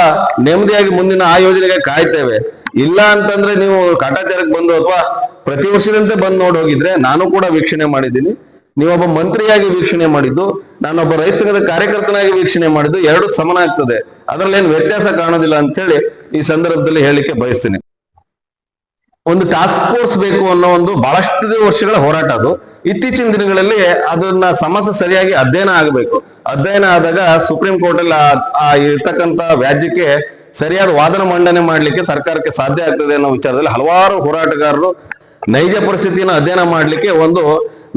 ನೆಮ್ಮದಿಯಾಗಿ ಮುಂದಿನ ಆ ಯೋಜನೆಗೆ ಕಾಯ್ತೇವೆ. ಇಲ್ಲ ಅಂತಂದ್ರೆ ನೀವು ಕಾಟಾಚಾರಕ್ಕೆ ಬಂದು ಅಥವಾ ಪ್ರತಿ ವರ್ಷದಂತೆ ಬಂದು ನೋಡಿ ಹೋಗಿದ್ರೆ, ನಾನು ಕೂಡ ವೀಕ್ಷಣೆ ಮಾಡಿದ್ದೀನಿ. ನೀವೊಬ್ಬ ಮಂತ್ರಿಯಾಗಿ ವೀಕ್ಷಣೆ ಮಾಡಿದ್ದು, ನಾನೊಬ್ಬ ರೈತ ಸಂಘದ ಕಾರ್ಯಕರ್ತನಾಗಿ ವೀಕ್ಷಣೆ ಮಾಡಿದ್ದು, ಎರಡು ಸಮಾನ ಆಗ್ತದೆ. ಅದರಲ್ಲಿ ಏನು ವ್ಯತ್ಯಾಸ ಕಾಣೋದಿಲ್ಲ ಅಂತ ಹೇಳಿ ಈ ಸಂದರ್ಭದಲ್ಲಿ ಹೇಳಲಿಕ್ಕೆ ಬಯಸ್ತೀನಿ. ಒಂದು ಟಾಸ್ಕ್ ಫೋರ್ಸ್ ಬೇಕು ಅನ್ನೋ ಒಂದು ಬಹಳಷ್ಟು ವರ್ಷಗಳ ಹೋರಾಟ ಅದು. ಇತ್ತೀಚಿನ ದಿನಗಳಲ್ಲಿ ಅದನ್ನ ಸಮಸ್ಯೆ ಸರಿಯಾಗಿ ಅಧ್ಯಯನ ಆಗಬೇಕು. ಅಧ್ಯಯನ ಆದಾಗ ಸುಪ್ರೀಂ ಕೋರ್ಟ್ ಅಲ್ಲಿ ಆ ಇರ್ತಕ್ಕಂತ ವ್ಯಾಜ್ಯಕ್ಕೆ ಸರಿಯಾದ ವಾದನ ಮಂಡನೆ ಮಾಡ್ಲಿಕ್ಕೆ ಸರ್ಕಾರಕ್ಕೆ ಸಾಧ್ಯ ಆಗ್ತದೆ ಅನ್ನೋ ವಿಚಾರದಲ್ಲಿ ಹಲವಾರು ಹೋರಾಟಗಾರರು ನೈಜ ಪರಿಸ್ಥಿತಿಯನ್ನು ಅಧ್ಯಯನ ಮಾಡ್ಲಿಕ್ಕೆ ಒಂದು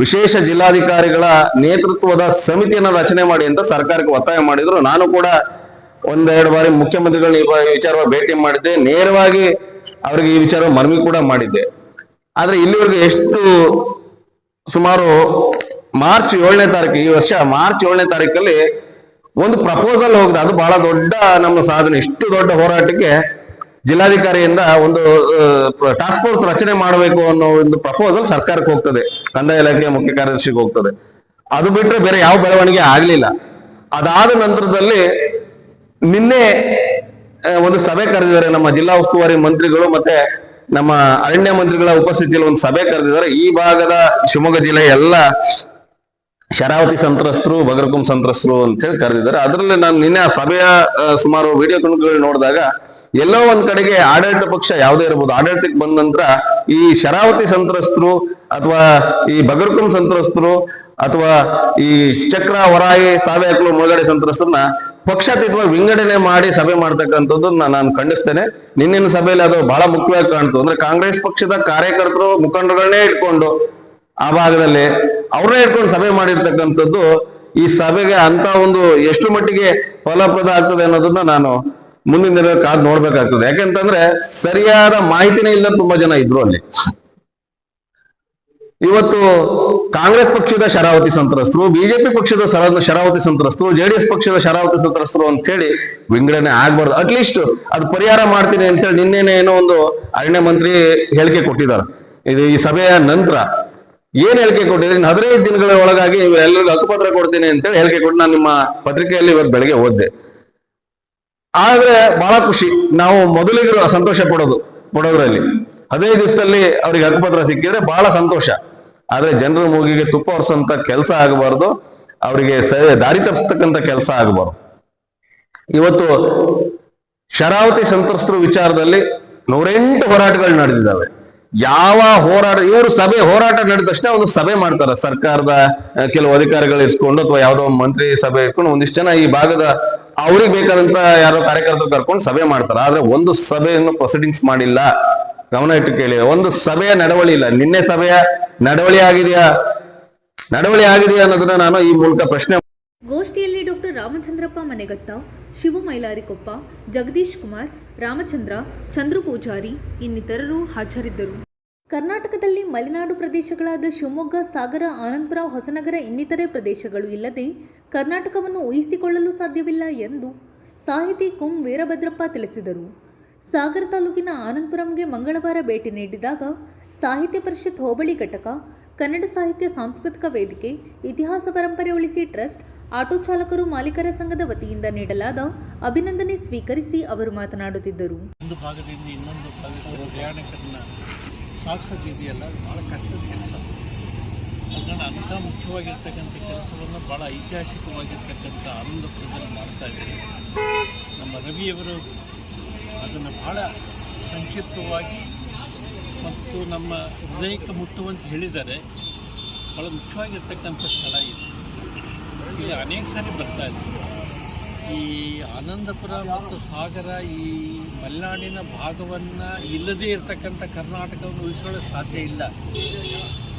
ವಿಶೇಷ ಜಿಲ್ಲಾಧಿಕಾರಿಗಳ ನೇತೃತ್ವದ ಸಮಿತಿಯನ್ನು ರಚನೆ ಮಾಡಿ ಅಂತ ಸರ್ಕಾರಕ್ಕೆ ಒತ್ತಾಯ ಮಾಡಿದ್ರು. ನಾನು ಕೂಡ ಒಂದೆರಡು ಬಾರಿ ಮುಖ್ಯಮಂತ್ರಿಗಳನ್ನ ಈ ವಿಚಾರವಾಗಿ ಭೇಟಿ ಮಾಡಿದ್ದೆ, ನೇರವಾಗಿ ಅವರಿಗೆ ಈ ವಿಚಾರ ಮನವಿ ಕೂಡ ಮಾಡಿದ್ದೆ. ಆದ್ರೆ ಇಲ್ಲಿವರೆಗೂ ಎಷ್ಟು ಸುಮಾರು ಮಾರ್ಚ್ 7ನೇ ತಾರೀಕು, ಈ ವರ್ಷ ಮಾರ್ಚ್ 7ನೇ ತಾರೀಕಲ್ಲಿ ಒಂದು ಪ್ರಪೋಸಲ್ ಹೋಗಿದೆ. ಅದು ಬಹಳ ದೊಡ್ಡ ನಮ್ಮ ಸಾಧನೆ. ಇಷ್ಟು ದೊಡ್ಡ ಹೋರಾಟಕ್ಕೆ ಜಿಲ್ಲಾಧಿಕಾರಿಯಿಂದ ಒಂದು ಟಾಸ್ಕ್ ಫೋರ್ಸ್ ರಚನೆ ಮಾಡಬೇಕು ಅನ್ನೋ ಒಂದು ಪ್ರಪೋಸಲ್ ಸರ್ಕಾರಕ್ಕೆ ಹೋಗ್ತದೆ, ಕಂದಾಯ ಇಲಾಖೆಯ ಮುಖ್ಯ ಕಾರ್ಯದರ್ಶಿಗೆ ಹೋಗ್ತದೆ. ಅದು ಬಿಟ್ಟರೆ ಬೇರೆ ಯಾವ ಬೆಳವಣಿಗೆ ಆಗ್ಲಿಲ್ಲ. ಅದಾದ ನಂತರದಲ್ಲಿ ನಿನ್ನೆ ಒಂದು ಸಭೆ ಕರೆದಿದ್ದಾರೆ ನಮ್ಮ ಜಿಲ್ಲಾ ಉಸ್ತುವಾರಿ ಮಂತ್ರಿಗಳು ಮತ್ತೆ ನಮ್ಮ ಅರಣ್ಯ ಮಂತ್ರಿಗಳ ಉಪಸ್ಥಿತಿಯಲ್ಲಿ ಒಂದು ಸಭೆ ಕರೆದಿದ್ದಾರೆ. ಈ ಭಾಗದ ಶಿವಮೊಗ್ಗ ಜಿಲ್ಲೆಯ ಎಲ್ಲ ಶರಾವತಿ ಸಂತ್ರಸ್ತರು, ಬಗರ್ಕುಂ ಸಂತ್ರಸ್ತರು ಅಂತ ಹೇಳಿ ಕರೆದಿದ್ದಾರೆ. ಅದರಲ್ಲಿ ನಾನು ನಿನ್ನೆ ಆ ಸಭೆಯ ಸುಮಾರು ವಿಡಿಯೋ ತುಣುಕುಗಳು ನೋಡಿದಾಗ ಎಲ್ಲೋ ಒಂದ್ ಕಡೆಗೆ ಆಡಳಿತ ಪಕ್ಷ ಯಾವುದೇ ಇರಬಹುದು, ಆಡಳಿತಕ್ಕೆ ಬಂದ ನಂತರ ಈ ಶರಾವತಿ ಸಂತ್ರಸ್ತರು ಅಥವಾ ಈ ಬಗರ್ಕುಂ ಸಂತ್ರಸ್ತರು ಅಥವಾ ಈ ಚಕ್ರ ವರಾಯಿ ಸಾವೆ ಹಾಕಲು ಮುಳುಗಡೆ ಸಂತ್ರಸ್ತರನ್ನ ಪಕ್ಷಾತೀತವಾಗಿ ವಿಂಗಡಣೆ ಮಾಡಿ ಸಭೆ ಮಾಡ್ತಕ್ಕಂಥದ್ದು ನಾನು ಖಂಡಿಸ್ತೇನೆ. ನಿನ್ನಿನ ಸಭೆಯಲ್ಲಿ ಅದು ಬಹಳ ಮುಖ್ಯವಾಗಿ ಕಾಣ್ತು. ಅಂದ್ರೆ ಕಾಂಗ್ರೆಸ್ ಪಕ್ಷದ ಕಾರ್ಯಕರ್ತರು, ಮುಖಂಡಗಳನ್ನೇ ಇಟ್ಕೊಂಡು ಆ ಭಾಗದಲ್ಲಿ ಅವ್ರನ್ನೇ ಇಟ್ಕೊಂಡು ಸಭೆ ಮಾಡಿರ್ತಕ್ಕಂಥದ್ದು ಈ ಸಭೆಗೆ ಅಂತ ಒಂದು ಎಷ್ಟು ಮಟ್ಟಿಗೆ ಫಲಪ್ರದ ಆಗ್ತದೆ ಅನ್ನೋದನ್ನ ನಾನು ಮುಂದಿನ ದಿನ ಕಾದು ನೋಡ್ಬೇಕಾಗ್ತದೆ. ಯಾಕೆಂತಂದ್ರೆ ಸರಿಯಾದ ಮಾಹಿತಿನೇ ಇಲ್ಲ, ತುಂಬಾ ಜನ ಇದ್ರು ಅಲ್ಲಿ. ಇವತ್ತು ಕಾಂಗ್ರೆಸ್ ಪಕ್ಷದ ಶರಾವತಿ ಸಂತ್ರಸ್ತರು, ಬಿಜೆಪಿ ಪಕ್ಷದ ಶರಾವತಿ ಸಂತ್ರಸ್ತರು, ಜೆಡಿಎಸ್ ಪಕ್ಷದ ಶರಾವತಿ ಸಂತ್ರಸ್ತರು ಅಂತ ಹೇಳಿ ವಿಂಗಡಣೆ ಆಗ್ಬಾರ್ದು. ಅಟ್ಲೀಸ್ಟ್ ಅದು ಪರಿಹಾರ ಮಾಡ್ತೀನಿ ಅಂತ ಹೇಳಿ ನಿನ್ನೆನೆ ಏನೋ ಒಂದು ಅರಣ್ಯ ಮಂತ್ರಿ ಹೇಳಿಕೆ ಕೊಟ್ಟಿದ್ದಾರೆ. ಇದು ಈ ಸಭೆಯ ನಂತರ ಏನ್ ಹೇಳಿಕೆ ಕೊಟ್ಟಿದ್ರೆ, 15 ದಿನಗಳ ಒಳಗಾಗಿ ಎಲ್ಲರಿಗೂ ಹಕ್ಕುಪತ್ರ ಕೊಡ್ತೀನಿ ಅಂತ ಹೇಳಿ ಹೇಳಿಕೆ ಕೊಟ್ಟು ನಾನು ನಿಮ್ಮ ಪತ್ರಿಕೆಯಲ್ಲಿ ಇವತ್ತು ಬೆಳಗ್ಗೆ ಓದಿದೆ. ಆದ್ರೆ ಬಹಳ ಖುಷಿ, ನಾವು ಮೊದಲಿಗರು ಸಂತೋಷ ಪಡೋದ್ರಲ್ಲಿ 15 ದಿವಸದಲ್ಲಿ ಅವ್ರಿಗೆ ಹಕ್ಕುಪತ್ರ ಸಿಕ್ಕಿದ್ರೆ ಬಹಳ ಸಂತೋಷ. ಆದ್ರೆ ಜನರ ಮೂಗಿಗೆ ತುಪ್ಪ ಹೊರಿಸಂತ ಕೆಲಸ ಆಗಬಾರ್ದು, ಅವರಿಗೆ ದಾರಿ ತಪ್ಪಿಸ್ತಕ್ಕಂಥ ಕೆಲಸ ಆಗಬಾರ್ದು. ಇವತ್ತು ಶರಾವತಿ ಸಂತ್ರಸ್ತರು ವಿಚಾರದಲ್ಲಿ 108 ಹೋರಾಟಗಳು ನಡೆದಿದ್ದಾವೆ. ಯಾವ ಹೋರಾಟ, ಇವರು ಹೋರಾಟ ನಡೆದ ತಕ್ಷಣ ಒಂದು ಸಭೆ ಮಾಡ್ತಾರೆ. ಸರ್ಕಾರದ ಕೆಲವು ಅಧಿಕಾರಿಗಳು ಇರಿಸ್ಕೊಂಡು ಅಥವಾ ಯಾವುದೋ ಒಂದು ಮಂತ್ರಿ ಸಭೆ ಇಟ್ಕೊಂಡು ಒಂದಿಷ್ಟು ಜನ ಈ ಭಾಗದ ಅವ್ರಿಗೆ ಬೇಕಾದಂತ ಯಾರೋ ಕಾರ್ಯಕರ್ತರು ಕರ್ಕೊಂಡು ಸಭೆ ಮಾಡ್ತಾರೆ. ಆದ್ರೆ ಒಂದು ಸಭೆಯನ್ನು ಪ್ರೊಸೀಡಿಂಗ್ಸ್ ಮಾಡಿಲ್ಲ. ಗಮನ ಇಟ್ಟು ಕೇಳಿ, ಒಂದು ಸಭೆಯ ನಡವಳಿ ಇಲ್ಲ. ನಿನ್ನೆ ಸಭೆಯ ನಡವಳಿ ಆಗಿದೆಯಾ ಅನ್ನೋದನ್ನ ನಾನು ಈ ಮೂಲಕ ಪ್ರಶ್ನೆ. ಗೋಷ್ಠಿಯಲ್ಲಿ ಡಾಕ್ಟರ್ ರಾಮಚಂದ್ರಪ್ಪ ಮನೆಗಟ್ಟ, ಶಿವು ಮೈಲಾರಿಕೊಪ್ಪ, ಜಗದೀಶ್ ಕುಮಾರ್, ರಾಮಚಂದ್ರ, ಚಂದ್ರು ಪೂಜಾರಿ ಇನ್ನಿತರರು ಹಾಜರಿದ್ದರು. ಕರ್ನಾಟಕದಲ್ಲಿ ಮಲೆನಾಡು ಪ್ರದೇಶಗಳಾದ ಶಿವಮೊಗ್ಗ, ಸಾಗರ, ಆನಂದಪುರ, ಹೊಸನಗರ ಇನ್ನಿತರೆ ಪ್ರದೇಶಗಳು ಇಲ್ಲದೆ ಕರ್ನಾಟಕವನ್ನು ಊಹಿಸಿಕೊಳ್ಳಲು ಸಾಧ್ಯವಿಲ್ಲ ಎಂದು ಸಾಹಿತಿ ಕುಂ ವೀರಭದ್ರಪ್ಪ ತಿಳಿಸಿದರು. ಸಾಗರ ತಾಲೂಕಿನ ಆನಂದಪುರಂಗೆ ಮಂಗಳವಾರ ಭೇಟಿ ನೀಡಿದಾಗ ಸಾಹಿತ್ಯ ಪರಿಷತ್ ಹೋಬಳಿ ಘಟಕ, ಕನ್ನಡ ಸಾಹಿತ್ಯ ಸಾಂಸ್ಕೃತಿಕ ವೇದಿಕೆ, ಇತಿಹಾಸ ಪರಂಪರೆ ಉಳಿಸಿ ಟ್ರಸ್ಟ್, ಆಟೋ ಚಾಲಕರು ಮಾಲೀಕರ ಸಂಘದ ವತಿಯಿಂದ ನೀಡಲಾದ ಅಭಿನಂದನೆ ಸ್ವೀಕರಿಸಿ ಅವರು ಮಾತನಾಡುತ್ತಿದ್ದರು. ಒಂದು ಭಾಗದಿಂದ ಇನ್ನೊಂದು ಭಾಗದ ಪ್ರಯಾಣಿಕರನ್ನ ಸಾಗಿಸೋದಿದೆಯಲ್ಲ, ಭಾಳ ಕಷ್ಟದ ಕೆಲಸ. ಅದನ್ನು ಅಂಥ ಮುಖ್ಯವಾಗಿರ್ತಕ್ಕಂಥ ಕೆಲಸವನ್ನು ಭಾಳ ಐತಿಹಾಸಿಕವಾಗಿರ್ತಕ್ಕಂಥ ಆನಂದಪುರದಲ್ಲಿ ಮಾಡ್ತಾ ಇದ್ದಾರೆ. ನಮ್ಮ ರವಿಯವರು ಅದನ್ನು ಭಾಳ ಸಂಕ್ಷಿಪ್ತವಾಗಿ ಮತ್ತು ನಮ್ಮ ಹೃದಯಕ್ಕೆ ಮುಟ್ಟುವಂತ ಹೇಳಿದ್ದಾರೆ. ಭಾಳ ಮುಖ್ಯವಾಗಿರ್ತಕ್ಕಂಥ ಸ್ಥಳ ಇದು. ಇಲ್ಲಿ ಅನೇಕ ಸಾರಿ ಬರ್ತಾ ಇದ್ದಾರೆ. ಈ ಆನಂದಪುರ ಮತ್ತು ಸಾಗರ ಈ ಮಲೆನಾಡಿನ ಭಾಗವನ್ನು ಇಲ್ಲದೇ ಇರತಕ್ಕಂಥ ಕರ್ನಾಟಕವನ್ನು ಉಳಿಸ್ಕೊಳ್ಳೋಕೆ ಸಾಧ್ಯ ಇಲ್ಲ.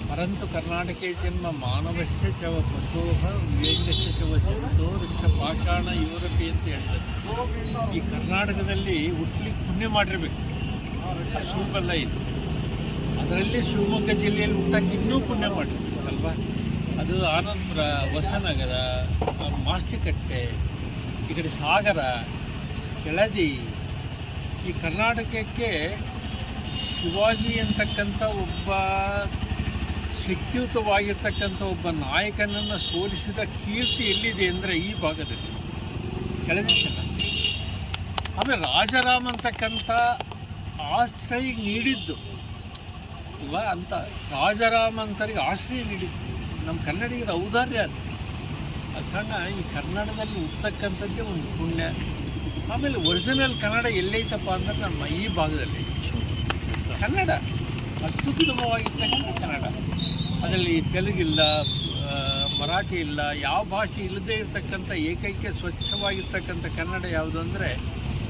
ಪರಂತು ಕರ್ನಾಟಕ ಜನ್ಮ ಮಾನವಸ್ಯ ಚವ ಪಶೋಹ ವ್ಯಂಗ್ಯಸ್ಯ ಚವ ಜಂತೋ ವೃಕ್ಷ ಪಾಷಾಣ ಯುವರಪಿ ಅಂತ ಹೇಳ್ತಾರೆ. ಈ ಕರ್ನಾಟಕದಲ್ಲಿ ಹುಟ್ಟಲಿಕ್ಕೆ ಪುಣ್ಯ ಮಾಡಿರ್ಬೇಕು, ಸುಲಭಲ್ಲ ಇದು. ಅದರಲ್ಲಿ ಶಿವಮೊಗ್ಗ ಜಿಲ್ಲೆಯಲ್ಲಿ ಹುಟ್ಟಕ್ಕೆ ಇನ್ನೂ ಪುಣ್ಯ ಮಾಡಿರ್ಬೇಕಲ್ವಾ. ಅದು ಆನಂದಪುರ, ಹೊಸನಗರ, ಮಾಸ್ತಿಕಟ್ಟೆ, ಈ ಕಡೆ ಸಾಗರ ಕೆಳದಿ ಈ ಕರ್ನಾಟಕಕ್ಕೆ ಶಿವಾಜಿ ಅಂತಕ್ಕಂಥ ಒಬ್ಬ ಶಕ್ತಿಯುತವಾಗಿರ್ತಕ್ಕಂಥ ಒಬ್ಬ ನಾಯಕನನ್ನು ಸೋಲಿಸಿದ ಕೀರ್ತಿ ಎಲ್ಲಿದೆ ಅಂದರೆ ಈ ಭಾಗದಲ್ಲಿ ಕೆಳದಿ ಚೆನ್ನಮ್ಮ. ಆಮೇಲೆ ರಾಜಾರಾಮ್ ಅಂತಕ್ಕಂಥ ಆಶ್ರಯ ನೀಡಿದ್ದು ಅಲ್ವಾ ಅಂತ ರಾಜಾರಾಮ್ ಅಂತರಿಗೆ ಆಶ್ರಯ ನೀಡಿದ್ದು ನಮ್ಮ ಕನ್ನಡಿಗರ ಔದಾರ್ಯ ಅದು. ಅದು ಕಾರಣ ಈ ಕನ್ನಡದಲ್ಲಿ ಹುಟ್ಟತಕ್ಕಂಥದ್ದೇ ಒಂದು ಪುಣ್ಯ. ಆಮೇಲೆ ಒರಿಜಿನಲ್ ಕನ್ನಡ ಎಲ್ಲೈತಪ್ಪ ಅಂದ್ರೆ ನಮ್ಮ ಈ ಭಾಗದಲ್ಲಿ ಕನ್ನಡ ಅತ್ಯುತ್ತಮವಾಗಿರ್ತಕ್ಕಂಥ ಕನ್ನಡ. ಅದರಲ್ಲಿ ತೆಲುಗಿಲ್ಲ, ಮರಾಠಿ ಇಲ್ಲ, ಯಾವ ಭಾಷೆ ಇಲ್ಲದೇ ಇರತಕ್ಕಂಥ ಏಕೈಕ ಸ್ವಚ್ಛವಾಗಿರ್ತಕ್ಕಂಥ ಕನ್ನಡ ಯಾವುದು ಅಂದರೆ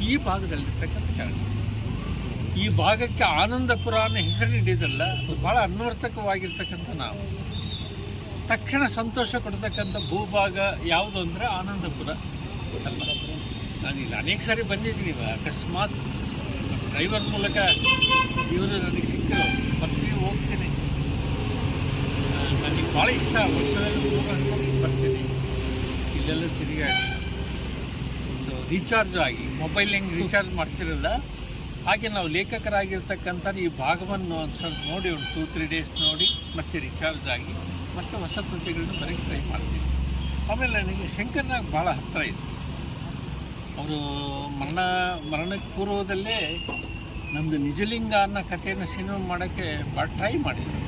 ಈ ಭಾಗದಲ್ಲಿರ್ತಕ್ಕಂಥ ಕನ್ನಡ. ಈ ಭಾಗಕ್ಕೆ ಆನಂದಪುರ ಅನ್ನೋ ಹೆಸರು ನೀಡಿದಲ್ಲ, ಅದು ಭಾಳ ಅನ್ವರ್ಥಕವಾಗಿರ್ತಕ್ಕಂಥ ನಾವು ತಕ್ಷಣ ಸಂತೋಷ ಕೊಡ್ತಕ್ಕಂಥ ಭೂಭಾಗ ಯಾವುದು ಅಂದರೆ ಆನಂದಪುರ ಅಲ್ಲ. ನಾನಿಲ್ಲಿ ಅನೇಕ ಸಾರಿ ಬಂದಿದ್ದೀನಿ, ಅಕಸ್ಮಾತ್ ಡ್ರೈವರ್ ಮೂಲಕ ಇವರು ನನಗೆ ಸಿಕ್ಕರು, ಬರ್ತೀನಿ ಹೋಗ್ತೀನಿ. ನನಗೆ ಭಾಳ ಇಷ್ಟ, ವರ್ಷದಲ್ಲಿ 3 ವರ್ಷ ಬರ್ತೀನಿ, ಇಲ್ಲೆಲ್ಲ ತಿರುಗಾಡಿ ಒಂದು ರೀಚಾರ್ಜ್ ಆಗಿ. ಮೊಬೈಲ್ ಹೆಂಗೆ ರೀಚಾರ್ಜ್ ಮಾಡ್ತಿರಲ್ಲ ಹಾಗೆ ನಾವು ಲೇಖಕರಾಗಿರ್ತಕ್ಕಂಥ ಈ ಭಾಗವನ್ನು ಒಂದು ಸ್ವಲ್ಪ ನೋಡಿ, ಒಂದು 2-3 ಡೇಸ್ ನೋಡಿ ಮತ್ತೆ ರೀಚಾರ್ಜ್ ಆಗಿ ಮತ್ತೆ ಹೊಸ ಕೃತಿಗಳನ್ನ ಬರೀಕ್ಕೆ ಟ್ರೈ ಮಾಡ್ತೀನಿ. ಆಮೇಲೆ ನನಗೆ ಶಂಕರ್ನಾಗ್ ಭಾಳ ಹತ್ತಿರ ಇದೆ. ಅವರು ಮರಣಕ್ಕೆ ಪೂರ್ವದಲ್ಲೇ ನಮ್ಮದು ನಿಜಲಿಂಗ ಅನ್ನೋ ಕಥೆಯನ್ನು ಸಿನಿಮಾ ಮಾಡೋಕ್ಕೆ ಭಾಳ ಟ್ರೈ ಮಾಡಿದರು.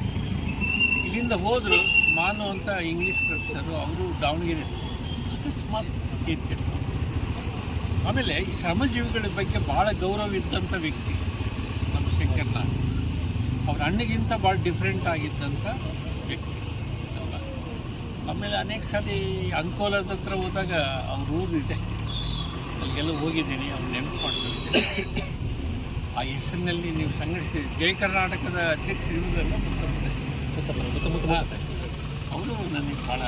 ಇಲ್ಲಿಂದ ಹೋದರು, ಮಾನು ಅಂತ ಇಂಗ್ಲೀಷ್ ಪ್ರೊಫೆಸರು, ಅವರು ದಾವಣಗೆರೆ ಅಕಸ್ಮಾತ್ ತೀರ್ಕೊಂಡು. ಆಮೇಲೆ ಈ ಶ್ರಮಜೀವಿಗಳ ಬಗ್ಗೆ ಭಾಳ ಗೌರವ ಇದ್ದಂಥ ವ್ಯಕ್ತಿ ನಮ್ಮ ಶಂಕರ್ನಾಗ್. ಅವ್ರ ಅಣ್ಣಗಿಂತ ಭಾಳ ಡಿಫ್ರೆಂಟ್ ಆಗಿದ್ದಂಥ ವ್ಯಕ್ತಿ ಅಲ್ಲ. ಆಮೇಲೆ ಅನೇಕ ಸಾರಿ ಅಂಕೋಲದ ಹತ್ರ ಹೋದಾಗ ಅವ್ರ ಊರಿದೆ, ಅಲ್ಲಿಗೆಲ್ಲ ಹೋಗಿದ್ದೀನಿ, ಅವ್ರು ನೆನಪು ಮಾಡ್ಕೊಂಡಿದ್ದೀನಿ. ಆ ಹೆಸರಿನಲ್ಲಿ ನೀವು ಸಂಘಟಿಸಿ ಜಯ ಕರ್ನಾಟಕದ ಅಧ್ಯಕ್ಷರಿರುವುದೆಲ್ಲ ಅವರು ನನಗೆ ಭಾಳ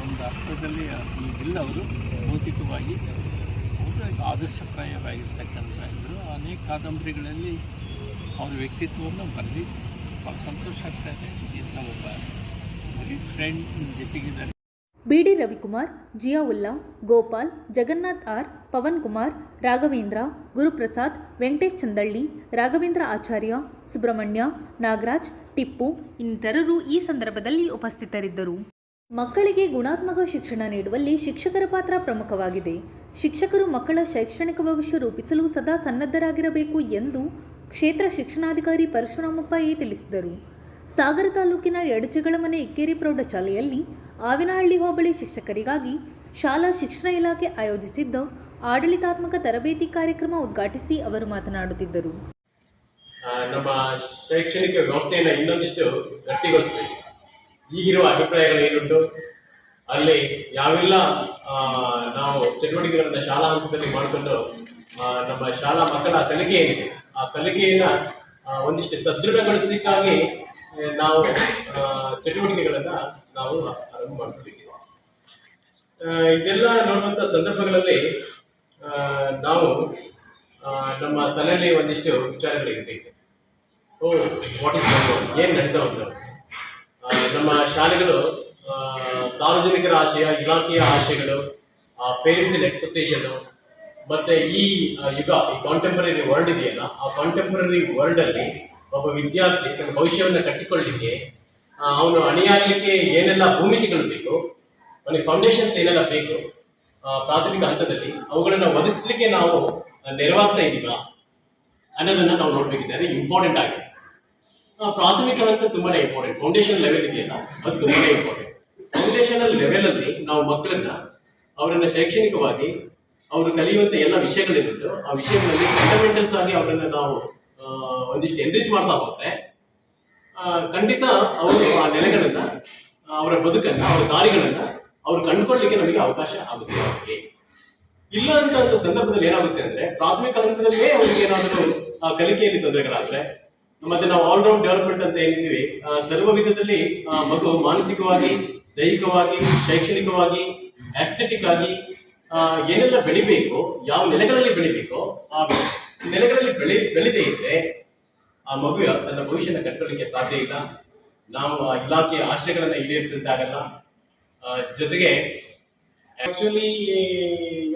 ಒಂದು ಅರ್ಥದಲ್ಲಿ ಈಗಿಲ್ಲ, ಅವರು ಭೌತಿಕವಾಗಿ ಅವರು ಆದರ್ಶಪ್ರಾಯವಾಗಿರ್ತಕ್ಕಂಥ ಇದ್ದರು. ಅನೇಕ ಕಾದಂಬರಿಗಳಲ್ಲಿ ಅವ್ರ ವ್ಯಕ್ತಿತ್ವವನ್ನು ಬರೆದಿ ಭಾಳ ಸಂತೋಷ ಆಗ್ತಾಯಿದೆ. ಇಂಥ ಒಬ್ಬ ಫ್ರೆಂಡ್ ಜೊತೆಗಿದ್ದಾರೆ. ಬಿಡಿ ರವಿಕುಮಾರ್, ಜಿಯಾವುಲ್ಲಾ, ಗೋಪಾಲ್, ಜಗನ್ನಾಥ್ ಆರ್, ಪವನ್ ಕುಮಾರ್, ರಾಘವೇಂದ್ರ, ಗುರುಪ್ರಸಾದ್, ವೆಂಕಟೇಶ್ ಚಂದಳ್ಳಿ, ರಾಘವೇಂದ್ರ ಆಚಾರ್ಯ, ಸುಬ್ರಹ್ಮಣ್ಯ, ನಾಗರಾಜ್, ಟಿಪ್ಪು ಇನ್ನಿತರರು ಈ ಸಂದರ್ಭದಲ್ಲಿ ಉಪಸ್ಥಿತರಿದ್ದರು. ಮಕ್ಕಳಿಗೆ ಗುಣಾತ್ಮಕ ಶಿಕ್ಷಣ ನೀಡುವಲ್ಲಿ ಶಿಕ್ಷಕರ ಪಾತ್ರ ಪ್ರಮುಖವಾಗಿದೆ. ಶಿಕ್ಷಕರು ಮಕ್ಕಳ ಶೈಕ್ಷಣಿಕ ಭವಿಷ್ಯ ರೂಪಿಸಲು ಸದಾ ಸನ್ನದ್ಧರಾಗಿರಬೇಕು ಎಂದು ಕ್ಷೇತ್ರ ಶಿಕ್ಷಣಾಧಿಕಾರಿ ಪರಶುರಾಮಪ್ಪ ತಿಳಿಸಿದರು. ಸಾಗರ ತಾಲೂಕಿನ ಯಡಚೆಗಳಮನೆ ಇಕ್ಕೇರಿ ಪ್ರೌಢಶಾಲೆಯಲ್ಲಿ ಆವಿನಹಳ್ಳಿ ಹೋಬಳಿ ಶಿಕ್ಷಕರಿಗಾಗಿ ಶಾಲಾ ಶಿಕ್ಷಣ ಇಲಾಖೆ ಆಯೋಜಿಸಿದ್ದ ಆಡಳಿತಾತ್ಮಕ ತರಬೇತಿ ಕಾರ್ಯಕ್ರಮ ಉದ್ಘಾಟಿಸಿ ಅವರು ಮಾತನಾಡುತ್ತಿದ್ದರು. ನಮ್ಮ ಶೈಕ್ಷಣಿಕ ವ್ಯವಸ್ಥೆಯನ್ನು ಇನ್ನೊಂದಿಷ್ಟು ಗಟ್ಟಿಗೊಳಿಸಬೇಕು. ಈಗಿರುವ ಅಭಿಪ್ರಾಯಗಳು ಏನುಂಟು, ಅಲ್ಲಿ ಯಾವೆಲ್ಲ ನಾವು ಚಟುವಟಿಕೆಗಳನ್ನು ಶಾಲಾ ಹಂತದಲ್ಲಿ ಮಾಡಿಕೊಂಡು ನಮ್ಮ ಶಾಲಾ ಮಕ್ಕಳ ಕಲಿಕೆ ಏನಿದೆ ಆ ಕಲಿಕೆಯನ್ನು ಒಂದಿಷ್ಟು ಸದೃಢಗೊಳಿಸಲಿಕ್ಕಾಗಿ ನಾವು ಚಟುವಟಿಕೆಗಳನ್ನು ನಾವು ಆರಂಭ ಮಾಡ್ಕೊಂಡಿದ್ದೀವಿ. ಇದೆಲ್ಲ ನೋಡುವಂಥ ಸಂದರ್ಭಗಳಲ್ಲಿ ನಾವು ನಮ್ಮ ತಲೆಯಲ್ಲಿ ಒಂದಿಷ್ಟು ವಿಚಾರಗಳಿರಬೇಕು. ವಾಟ್ ಇಸ್ ಏನು ನಡೀತಾ ಉಂಟು, ನಮ್ಮ ಶಾಲೆಗಳು ಸಾರ್ವಜನಿಕರ ಆಶಯ, ಇಲಾಖೆಯ ಆಶಯಗಳು, ಪೇರೆಂಟ್ಸಿನ ಎಕ್ಸ್ಪೆಕ್ಟೇಷನು, ಮತ್ತು ಈ ಯುಗ, ಈ ಕಾಂಟೆಂಪರರಿ ವರ್ಲ್ಡ್ ಇದೆಯಲ್ಲ, ಆ ಕಾಂಟೆಂಪರರಿ ವರ್ಲ್ಡಲ್ಲಿ ಒಬ್ಬ ವಿದ್ಯಾರ್ಥಿ ತನ್ನ ಭವಿಷ್ಯವನ್ನು ಕಟ್ಟಿಕೊಳ್ಳಲಿಕ್ಕೆ ಅವನು ಅಣಿಯಾಗಲಿಕ್ಕೆ ಏನೆಲ್ಲ ಭೂಮಿಕೆಗಳು ಬೇಕು, ಅವನಿಗೆ ಫೌಂಡೇಶನ್ಸ್ ಏನೆಲ್ಲ ಬೇಕು ಪ್ರಾಥಮಿಕ ಹಂತದಲ್ಲಿ, ಅವುಗಳನ್ನು ಒದಗಿಸಲಿಕ್ಕೆ ನಾವು ನೆರವಾಗ್ತಾ ಇದ್ದೀವ ಅನ್ನೋದನ್ನು ನಾವು ನೋಡಬೇಕಿದೆ. ಅದು ಇಂಪಾರ್ಟೆಂಟ್ ಆಗಿದೆ. ಪ್ರಾಥಮಿಕ ಹಂತ ತುಂಬಾ ಇಂಪಾರ್ಟೆಂಟ್. ಫೌಂಡೇಶನ್ ಲೆವೆಲ್ ಇದೆಯಲ್ಲ ಅದು ತುಂಬಾ ಇಂಪಾರ್ಟೆಂಟ್. ಫೌಂಡೇಶನಲ್ ಲೆವೆಲಲ್ಲಿ ನಾವು ಮಕ್ಕಳನ್ನ ಅವರನ್ನು ಶೈಕ್ಷಣಿಕವಾಗಿ ಅವರು ಕಲಿಯುವಂಥ ಎಲ್ಲ ವಿಷಯಗಳೇನುಂಟು ಆ ವಿಷಯಗಳಲ್ಲಿ ಫಂಡಮೆಂಟಲ್ಸ್ ಆಗಿ ಅವರನ್ನು ನಾವು ಒಂದಿಷ್ಟು ಎನ್ರಿಚ್ ಮಾಡ್ತಾ ಹೋದರೆ ಖಂಡಿತ ಅವರು ಆ ನೆಲೆಗಳನ್ನು, ಅವರ ಬದುಕನ್ನು, ಅವರ ದಾರಿಗಳನ್ನು ಅವರು ಕಂಡುಕೊಳ್ಳಲಿಕ್ಕೆ ನಮಗೆ ಅವಕಾಶ ಆಗುತ್ತೆ. ಇಲ್ಲ ಅಂತ ಸಂದರ್ಭದಲ್ಲಿ ಏನಾಗುತ್ತೆ ಅಂದರೆ ಪ್ರಾಥಮಿಕ ಹಂತದಲ್ಲೇ ಅವರಿಗೆ ಏನಾದರೂ ಕಲಿಕೆಯಲ್ಲಿ ತೊಂದರೆಗಳಾದರೆ, ಮತ್ತೆ ನಾವು ಆಲ್ರೌಂಡ್ ಡೆವಲಪ್ಮೆಂಟ್ ಅಂತ ಏನಿದ್ದೀವಿ, ಸರ್ವ ವಿಧದಲ್ಲಿ ಮಗು ಮಾನಸಿಕವಾಗಿ, ದೈಹಿಕವಾಗಿ, ಶೈಕ್ಷಣಿಕವಾಗಿ, ಆಸ್ಥೆಟಿಕ್ ಆಗಿ ಏನೆಲ್ಲ ಬೆಳಿಬೇಕು, ಯಾವ ನೆಲೆಗಳಲ್ಲಿ ಬೆಳಿಬೇಕು ಆ ನೆಲೆಗಳಲ್ಲಿ ಬೆಳೆದೇ ಇದ್ರೆ ಆ ಮಗು ತನ್ನ ಭವಿಷ್ಯನ ಕಟ್ಕೊಳ್ಳಿಕ್ಕೆ ಸಾಧ್ಯ ಇಲ್ಲ. ನಾವು ಆ ಇಲಾಖೆಯ ಆಶಯಗಳನ್ನು ಈಡೇರಿಸಿದಂತಾಗಲ್ಲ. ಜೊತೆಗೆ ಆಕ್ಚುಲಿ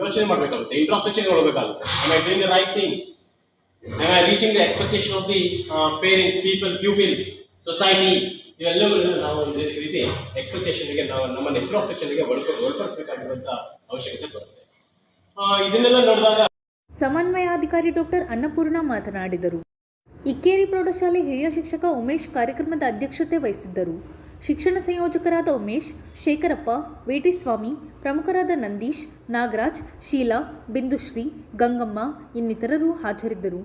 ಯೋಚನೆ ಮಾಡಬೇಕಾಗುತ್ತೆ, introspection ಒಳಬೇಕಾಗುತ್ತೆ. Am I doing the right thing? Am I reaching the expectation of the parents, people, pupils, society? ಇವೆಲ್ಲವೂ ನಾವು ಒಂದು ರೀತಿ ಎಕ್ಸ್ಪೆಕ್ಟೇಷನ್ಗೆ ನಾವು ನಮ್ಮನ್ನು ಇಂಟ್ರಾಸ್ಪೆಕ್ಷನ್ಗೆ ಒಳಪಡಿಸಬೇಕಾಗಿರುವಂಥ ಅವಶ್ಯಕತೆ ಬರುತ್ತೆ. ಇದನ್ನೆಲ್ಲ ನೋಡಿದಾಗ ಸಮನ್ವಯಾಧಿಕಾರಿ ಡಾಕ್ಟರ್ ಅನ್ನಪೂರ್ಣ ಮಾತನಾಡಿದರು. ಇಕ್ಕೇರಿ ಪ್ರೌಢಶಾಲೆ ಹಿರಿಯ ಶಿಕ್ಷಕ ಉಮೇಶ್ ಕಾರ್ಯಕ್ರಮದ ಅಧ್ಯಕ್ಷತೆ ವಹಿಸಿದ್ದರು. ಶಿಕ್ಷಣ ಸಂಯೋಜಕರಾದ ಉಮೇಶ್, ಶೇಖರಪ್ಪ, ವೇಟಿಸ್ವಾಮಿ, ಪ್ರಮುಖರಾದ ನಂದೀಶ್, ನಾಗರಾಜ್, ಶೀಲಾ, ಬಿಂದುಶ್ರೀ, ಗಂಗಮ್ಮ ಇನ್ನಿತರರು ಹಾಜರಿದ್ದರು.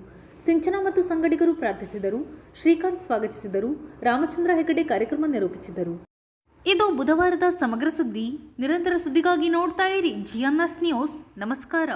ಸಿಂಚನ ಮತ್ತು ಸಂಗಡಿಗರು ಪ್ರಾರ್ಥಿಸಿದರು. ಶ್ರೀಕಾಂತ್ ಸ್ವಾಗತಿಸಿದರು. ರಾಮಚಂದ್ರ ಹೆಗಡೆ ಕಾರ್ಯಕ್ರಮ ನಿರೂಪಿಸಿದರು. ಇದು ಬುಧವಾರದ ಸಮಗ್ರ ಸುದ್ದಿ. ನಿರಂತರ ಸುದ್ದಿಗಾಗಿ ನೋಡ್ತಾ ಇರಿ GNS ನ್ಯೂಸ್. ನಮಸ್ಕಾರ.